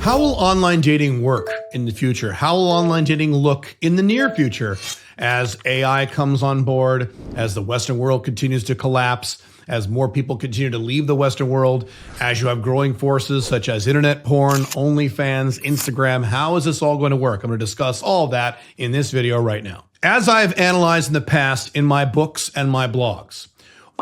How will online dating work in the future? How will online dating look in the near future as AI comes on board, as the Western world continues to collapse, as more people continue to leave the Western world, as you have growing forces such as internet porn, OnlyFans, Instagram? How is this all going to work? I'm going to discuss all of that in this video right now. As I've analyzed in the past in my books and my blogs,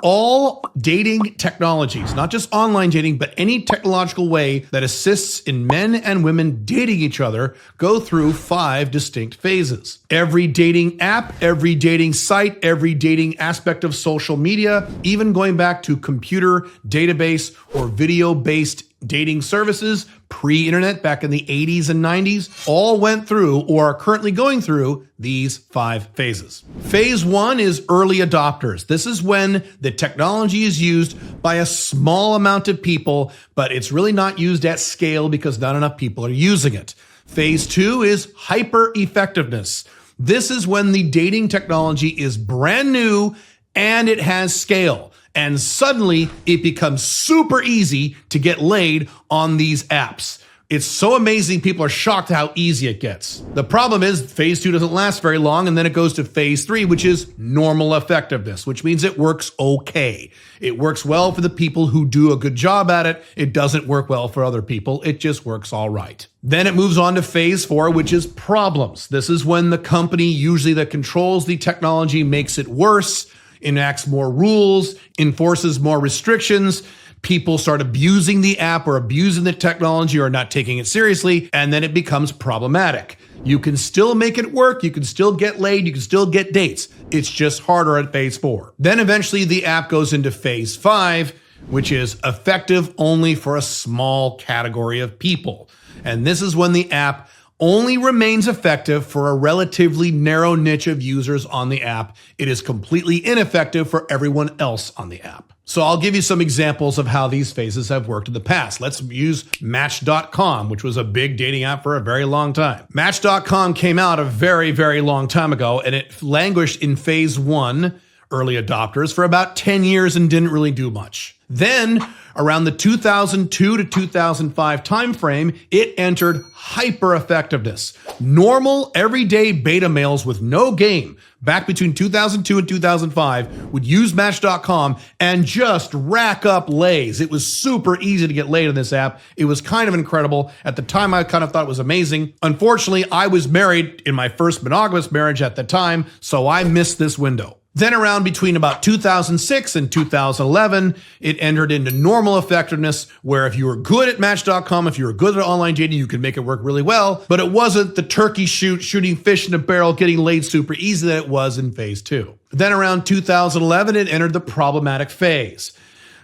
all dating technologies, not just online dating, but any technological way that assists in men and women dating each other, go through 5 distinct phases. Every dating app, every dating site, every dating aspect of social media, even going back to computer, database, or video-based dating services, pre-internet back in the 80s and 90s, all went through or are currently going through these 5 phases. Phase 1 is early adopters. This is when the technology is used by a small amount of people, but it's really not used at scale because not enough people are using it. Phase 2 is hyper effectiveness. This is when the dating technology is brand new and it has scale. And suddenly it becomes super easy to get laid on these apps. It's so amazing. People are shocked how easy it gets. The problem is phase 2 doesn't last very long, and then it goes to phase 3, which is normal effectiveness, which means it works okay. It works well for the people who do a good job at it. It doesn't work well for other people. It just works all right. Then it moves on to phase 4, which is problems. This is when the company usually that controls the technology makes it worse, enacts more rules, enforces more restrictions. People start abusing the app or abusing the technology or not taking it seriously, and then it becomes problematic. You can still make it work, you can still get laid, you can still get dates. It's just harder at phase 4. Then eventually the app goes into phase 5, which is effective only for a small category of people. And this is when the app only remains effective for a relatively narrow niche of users on the app. It is completely ineffective for everyone else on the app. So I'll give you some examples of how these phases have worked in the past. Let's use Match.com, which was a big dating app for a very long time. Match.com came out a very, very long time ago, and it languished in phase 1, early adopters, for about 10 years and didn't really do much. Then, around the 2002 to 2005 timeframe, it entered hyper-effectiveness. Normal, everyday beta males with no game back between 2002 and 2005 would use Match.com and just rack up lays. It was super easy to get laid on this app. It was kind of incredible. At the time, I kind of thought it was amazing. Unfortunately, I was married in my first monogamous marriage at the time, so I missed this window. Then around between about 2006 and 2011, it entered into normal effectiveness, where if you were good at Match.com, if you were good at online dating, you could make it work really well. But it wasn't the turkey shooting fish in a barrel, getting laid super easy that it was in phase 2. Then around 2011, it entered the problematic phase.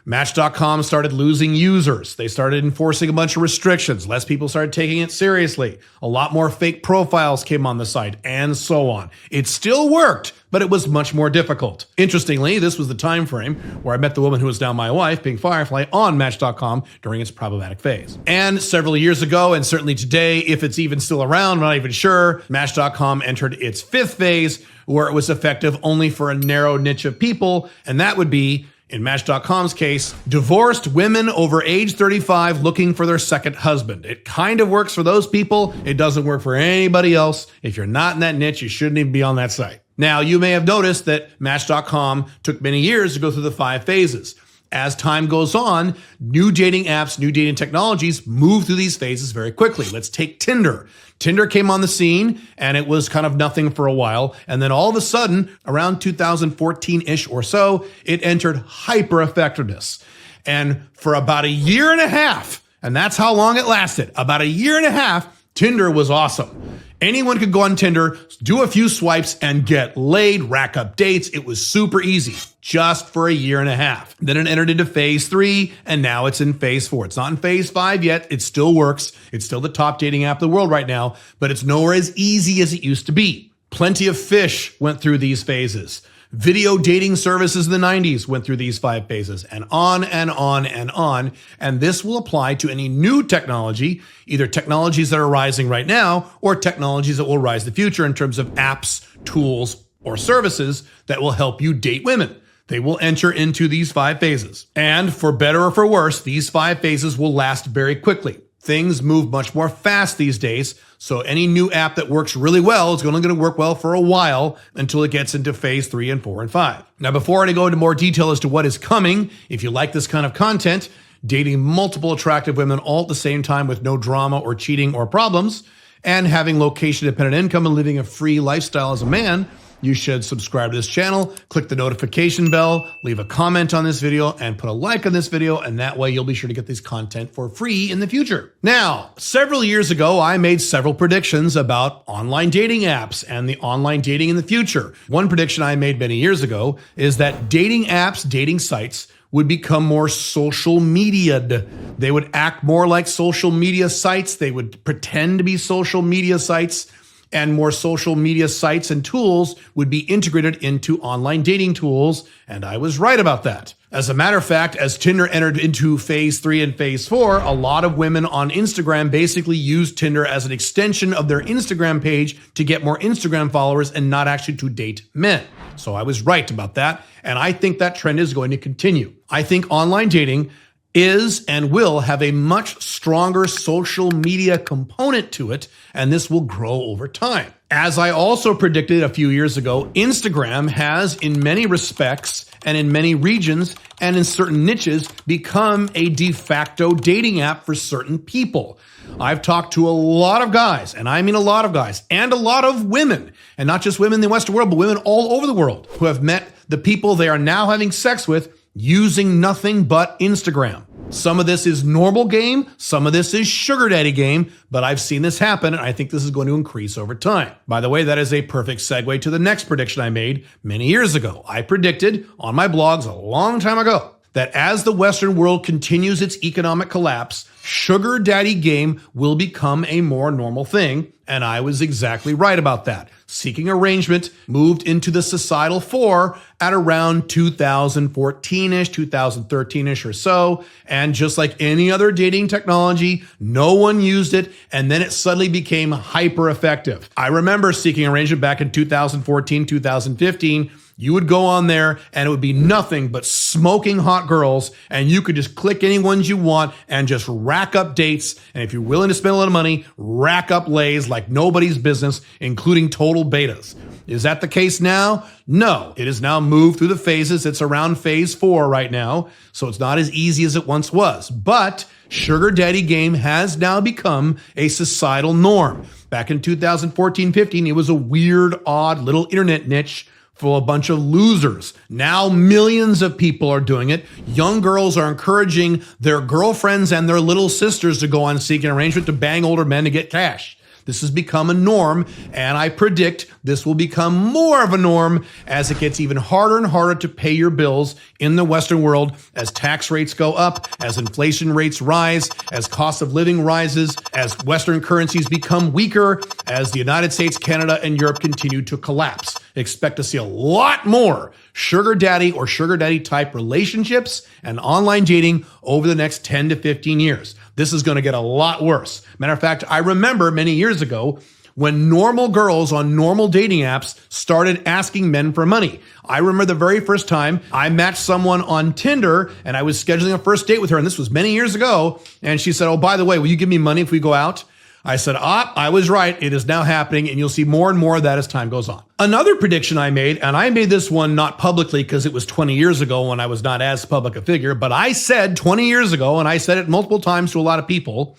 Match.com started losing users. They started enforcing a bunch of restrictions. Less people started taking it seriously. A lot more fake profiles came on the site, and so on. It still worked, but it was much more difficult. Interestingly, this was the time frame where I met the woman who is now my wife, Pink Firefly, on Match.com during its problematic phase. And several years ago, and certainly today, if it's even still around, I'm not even sure, Match.com entered its 5th phase, where it was effective only for a narrow niche of people, and that would be, in Match.com's case, divorced women over age 35 looking for their second husband. It kind of works for those people. It doesn't work for anybody else. If you're not in that niche, you shouldn't even be on that site. Now, you may have noticed that Match.com took many years to go through the 5 phases. As time goes on, new dating apps, new dating technologies move through these phases very quickly. Let's take Tinder. Tinder came on the scene, and it was kind of nothing for a while. And then all of a sudden, around 2014-ish or so, it entered hyper-effectiveness. And for about a year and a half, and that's how long it lasted, about a year and a half, Tinder was awesome. Anyone could go on Tinder, do a few swipes, and get laid, rack up dates. It was super easy, just for a year and a half. Then it entered into phase 3, and now it's in phase 4. It's not in phase 5 yet. It still works. It's still the top dating app in the world right now, but it's nowhere as easy as it used to be. Plenty of fish went through these phases. Video dating services in the 90s went through these 5 phases, and on and on and on. And this will apply to any new technology, either technologies that are rising right now or technologies that will rise in the future in terms of apps, tools, or services that will help you date women. They will enter into these 5 phases. And for better or for worse, these 5 phases will last very quickly. Things move much more fast these days, so any new app that works really well is only going to work well for a while until it gets into phase 3 and 4 and 5. Now, before I go into more detail as to what is coming, if you like this kind of content, dating multiple attractive women all at the same time with no drama or cheating or problems, and having location-dependent income and living a free lifestyle as a man, you should subscribe to this channel, click the notification bell, leave a comment on this video, and put a like on this video, and that way you'll be sure to get this content for free in the future. Now, several years ago, I made several predictions about online dating apps and the online dating in the future. One prediction I made many years ago is that dating apps, dating sites, would become more social media'd. They would act more like social media sites. They would pretend to be social media sites, and more social media sites and tools would be integrated into online dating tools, and I was right about that. As a matter of fact, as Tinder entered into phase 3 and phase 4, a lot of women on Instagram basically used Tinder as an extension of their Instagram page to get more Instagram followers and not actually to date men. So I was right about that, and I think that trend is going to continue. I think online dating is and will have a much stronger social media component to it, and this will grow over time. As I also predicted a few years ago, Instagram has, in many respects and in many regions and in certain niches, become a de facto dating app for certain people. I've talked to a lot of guys, and I mean a lot of guys, and a lot of women, and not just women in the Western world, but women all over the world who have met the people they are now having sex with using nothing but Instagram. Some of this is normal game, some of this is sugar daddy game, but I've seen this happen, and I think this is going to increase over time. By the way, that is a perfect segue to the next prediction I made many years ago. I predicted on my blogs a long time ago that as the Western world continues its economic collapse, sugar daddy game will become a more normal thing, and I was exactly right about that. Seeking arrangement moved into the societal fore at around 2014-ish, 2013-ish or so, and just like any other dating technology, no one used it, and then it suddenly became hyper effective. I remember seeking arrangement back in 2014, 2015. You would go on there and it would be nothing but smoking hot girls, and you could just click any ones you want and just rack up dates. And if you're willing to spend a lot of money, rack up lays like nobody's business, including total betas. Is that the case now? No, it has now moved through the phases. It's around phase 4 right now, so it's not as easy as it once was. But sugar daddy game has now become a societal norm. Back in 2014-15, it was a weird, odd little internet niche for a bunch of losers. Now millions of people are doing it. Young girls are encouraging their girlfriends and their little sisters to go on seeking arrangement to bang older men to get cash. This has become a norm, and I predict this will become more of a norm as it gets even harder and harder to pay your bills in the Western world, as tax rates go up, as inflation rates rise, as cost of living rises, as Western currencies become weaker, as the United States, Canada, and Europe continue to collapse. Expect to see a lot more sugar daddy or sugar daddy type relationships and online dating over the next 10 to 15 years. This is going to get a lot worse. Matter of fact, I remember many years ago when normal girls on normal dating apps started asking men for money. I remember the very first time I matched someone on Tinder and I was scheduling a first date with her, and this was many years ago, and she said, "Oh, by the way, will you give me money if we go out?" I said, I was right. It is now happening, and you'll see more and more of that as time goes on. Another prediction I made, and I made this one not publicly because it was 20 years ago when I was not as public a figure, but I said 20 years ago, and I said it multiple times to a lot of people,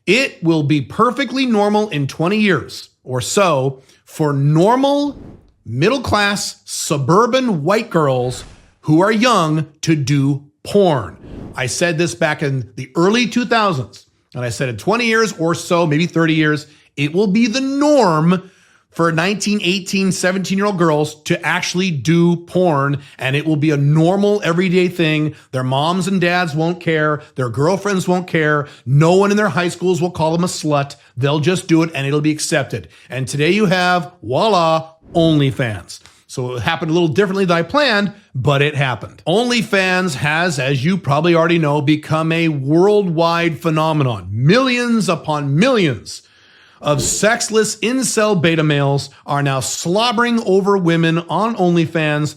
it will be perfectly normal in 20 years or so for normal, middle-class, suburban white girls who are young to do porn. I said this back in the early 2000s. And I said in 20 years or so, maybe 30 years, it will be the norm for 19, 18, 17-year-old girls to actually do porn, and it will be a normal, everyday thing. Their moms and dads won't care. Their girlfriends won't care. No one in their high schools will call them a slut. They'll just do it, and it'll be accepted. And today you have, voila, OnlyFans. So it happened a little differently than I planned, but it happened. OnlyFans has, as you probably already know, become a worldwide phenomenon. Millions upon millions of sexless incel beta males are now slobbering over women on OnlyFans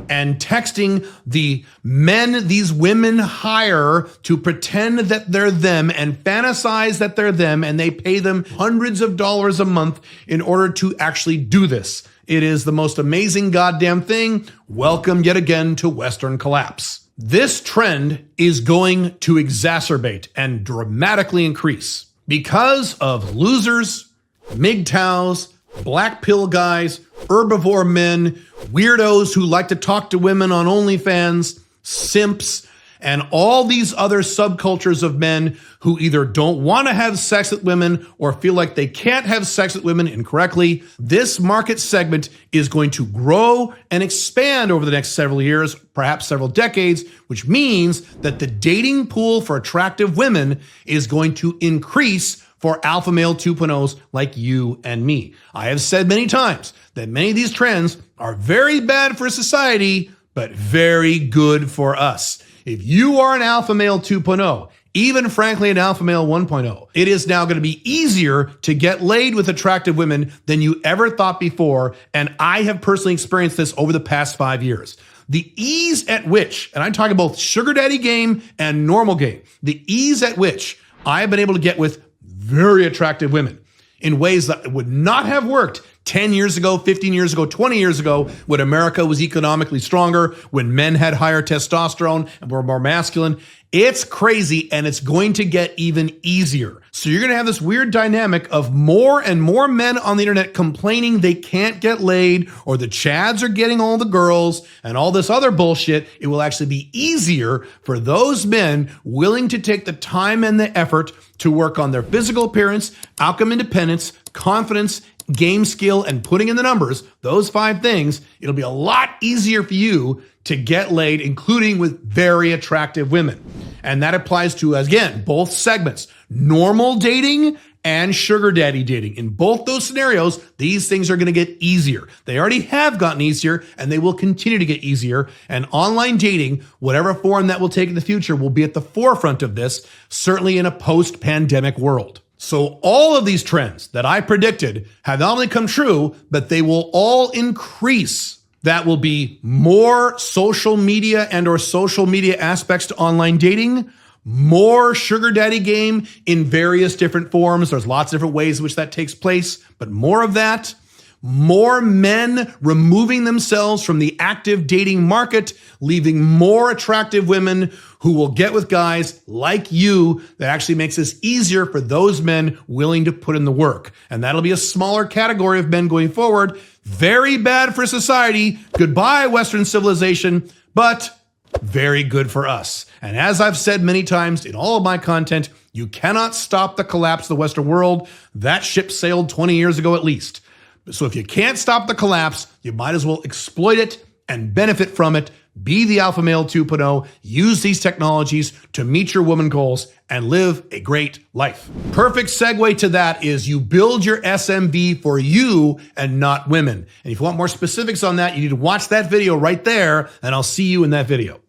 and texting the men these women hire to pretend that they're them and fantasize that they're them, and they pay them hundreds of dollars a month in order to actually do this. It is the most amazing goddamn thing. Welcome yet again to Western collapse. This trend is going to exacerbate and dramatically increase because of losers, MGTOWs, black pill guys, herbivore men, weirdos who like to talk to women on OnlyFans, simps, and all these other subcultures of men who either don't want to have sex with women or feel like they can't have sex with women incorrectly. This market segment is going to grow and expand over the next several years, perhaps several decades, which means that the dating pool for attractive women is going to increase for alpha male 2.0s like you and me. I have said many times that many of these trends are very bad for society, but very good for us. If you are an alpha male 2.0, even frankly an alpha male 1.0, it is now going to be easier to get laid with attractive women than you ever thought before. And I have personally experienced this over the past 5 years. The ease at which, and I'm talking both sugar daddy game and normal game, the ease at which I have been able to get with very attractive women in ways that would not have worked 10 years ago, 15 years ago, 20 years ago, when America was economically stronger, when men had higher testosterone and were more masculine. It's crazy, and it's going to get even easier. So you're going to have this weird dynamic of more and more men on the internet complaining they can't get laid, or the Chads are getting all the girls and all this other bullshit. It will actually be easier for those men willing to take the time and the effort to work on their physical appearance, outcome independence, confidence, game skill, and putting in the numbers, those 5 things. It'll be a lot easier for you to get laid, including with very attractive women. And that applies to, again, both segments, normal dating and sugar daddy dating. In both those scenarios, these things are going to get easier. They already have gotten easier, and they will continue to get easier. And online dating, whatever form that will take in the future, will be at the forefront of this, certainly in a post-pandemic world. So all of these trends that I predicted have not only come true, but they will all increase. That will be more social media and or social media aspects to online dating, more sugar daddy game in various different forms. There's lots of different ways in which that takes place, but more of that. More men removing themselves from the active dating market, leaving more attractive women who will get with guys like you. That actually makes this easier for those men willing to put in the work. And that'll be a smaller category of men going forward. Very bad for society. Goodbye, Western civilization, but very good for us. And as I've said many times in all of my content, you cannot stop the collapse of the Western world. That ship sailed 20 years ago at least. So if you can't stop the collapse, you might as well exploit it and benefit from it. Be the alpha male 2.0. Use these technologies to meet your woman goals and live a great life. Perfect segue to that is you build your SMB for you and not women. And if you want more specifics on that, you need to watch that video right there, and I'll see you in that video.